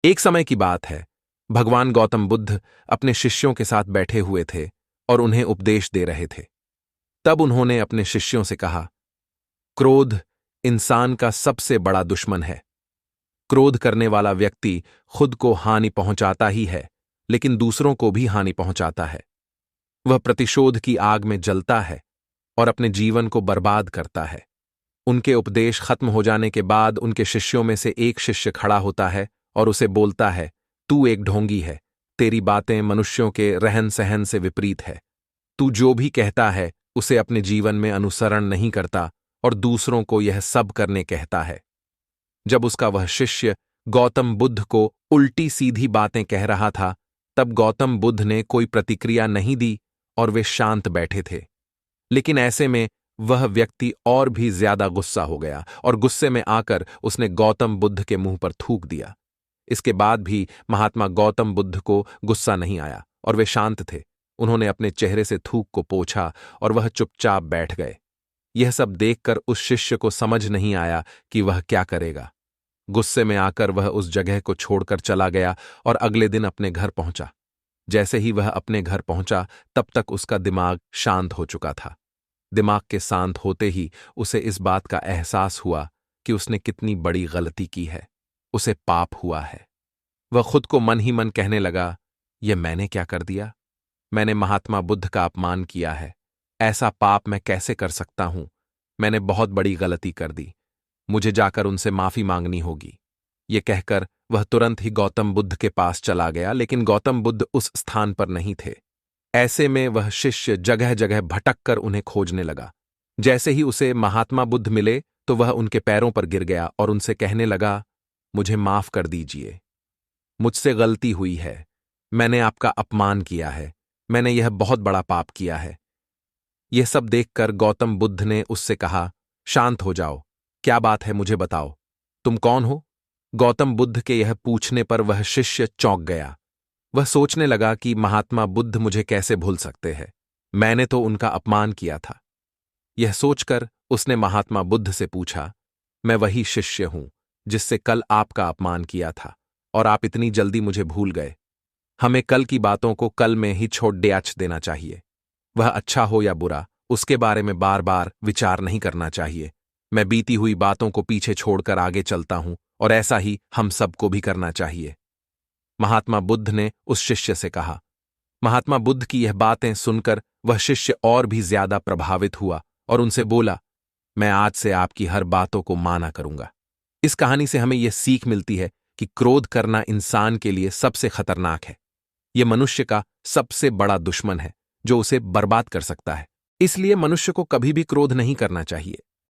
एक समय की बात है, भगवान गौतम बुद्ध अपने शिष्यों के साथ बैठे हुए थे और उन्हें उपदेश दे रहे थे। तब उन्होंने अपने शिष्यों से कहा, क्रोध इंसान का सबसे बड़ा दुश्मन है। क्रोध करने वाला व्यक्ति खुद को हानि पहुंचाता ही है, लेकिन दूसरों को भी हानि पहुंचाता है। वह प्रतिशोध की आग में जलता है और अपने जीवन को बर्बाद करता है। उनके उपदेश खत्म हो जाने के बाद उनके शिष्यों में से एक शिष्य खड़ा होता है और उसे बोलता है, तू एक ढोंगी है, तेरी बातें मनुष्यों के रहन सहन से विपरीत है। तू जो भी कहता है उसे अपने जीवन में अनुसरण नहीं करता और दूसरों को यह सब करने कहता है। जब उसका वह शिष्य गौतम बुद्ध को उल्टी सीधी बातें कह रहा था, तब गौतम बुद्ध ने कोई प्रतिक्रिया नहीं दी और वे शांत बैठे थे। लेकिन ऐसे में वह व्यक्ति और भी ज्यादा गुस्सा हो गया और गुस्से में आकर उसने गौतम बुद्ध के मुंह पर थूक दिया। इसके बाद भी महात्मा गौतम बुद्ध को गुस्सा नहीं आया और वे शांत थे। उन्होंने अपने चेहरे से थूक को पोंछा और वह चुपचाप बैठ गए। यह सब देखकर उस शिष्य को समझ नहीं आया कि वह क्या करेगा। गुस्से में आकर वह उस जगह को छोड़कर चला गया और अगले दिन अपने घर पहुंचा। जैसे ही वह अपने घर पहुंचा, तब तक उसका दिमाग शांत हो चुका था। दिमाग के शांत होते ही उसे इस बात का एहसास हुआ कि उसने कितनी बड़ी गलती की है। उसे पाप हुआ है। वह खुद को मन ही मन कहने लगा, यह मैंने क्या कर दिया? मैंने महात्मा बुद्ध का अपमान किया है। ऐसा पाप मैं कैसे कर सकता हूं? मैंने बहुत बड़ी गलती कर दी। मुझे जाकर उनसे माफी मांगनी होगी। ये कहकर वह तुरंत ही गौतम बुद्ध के पास चला गया, लेकिन गौतम बुद्ध उस स्थान पर नहीं थे। ऐसे में वह शिष्य जगह जगह भटक कर उन्हें खोजने लगा। जैसे ही उसे महात्मा बुद्ध मिले तो वह उनके पैरों पर गिर गया और उनसे कहने लगा, मुझे माफ कर दीजिए। मुझसे गलती हुई है। मैंने आपका अपमान किया है। मैंने यह बहुत बड़ा पाप किया है। यह सब देखकर गौतम बुद्ध ने उससे कहा, शांत हो जाओ। क्या बात है, मुझे बताओ। तुम कौन हो? गौतम बुद्ध के यह पूछने पर वह शिष्य चौंक गया। वह सोचने लगा कि महात्मा बुद्ध मुझे कैसे भूल सकते हैं? मैंने तो उनका अपमान किया था। यह सोचकर उसने महात्मा बुद्ध से पूछा, मैं वही शिष्य हूं जिससे कल आपका अपमान किया था और आप इतनी जल्दी मुझे भूल गए। हमें कल की बातों को कल में ही छोड़ देना चाहिए। वह अच्छा हो या बुरा, उसके बारे में बार बार विचार नहीं करना चाहिए। मैं बीती हुई बातों को पीछे छोड़कर आगे चलता हूं और ऐसा ही हम सबको भी करना चाहिए। महात्मा बुद्ध ने उस शिष्य से कहा। महात्मा बुद्ध की यह बातें सुनकर वह शिष्य और भी ज्यादा प्रभावित हुआ और उनसे बोला, मैं आज से आपकी हर बातों को माना करूंगा। इस कहानी से हमें यह सीख मिलती है कि क्रोध करना इंसान के लिए सबसे खतरनाक है। यह मनुष्य का सबसे बड़ा दुश्मन है जो उसे बर्बाद कर सकता है। इसलिए मनुष्य को कभी भी क्रोध नहीं करना चाहिए।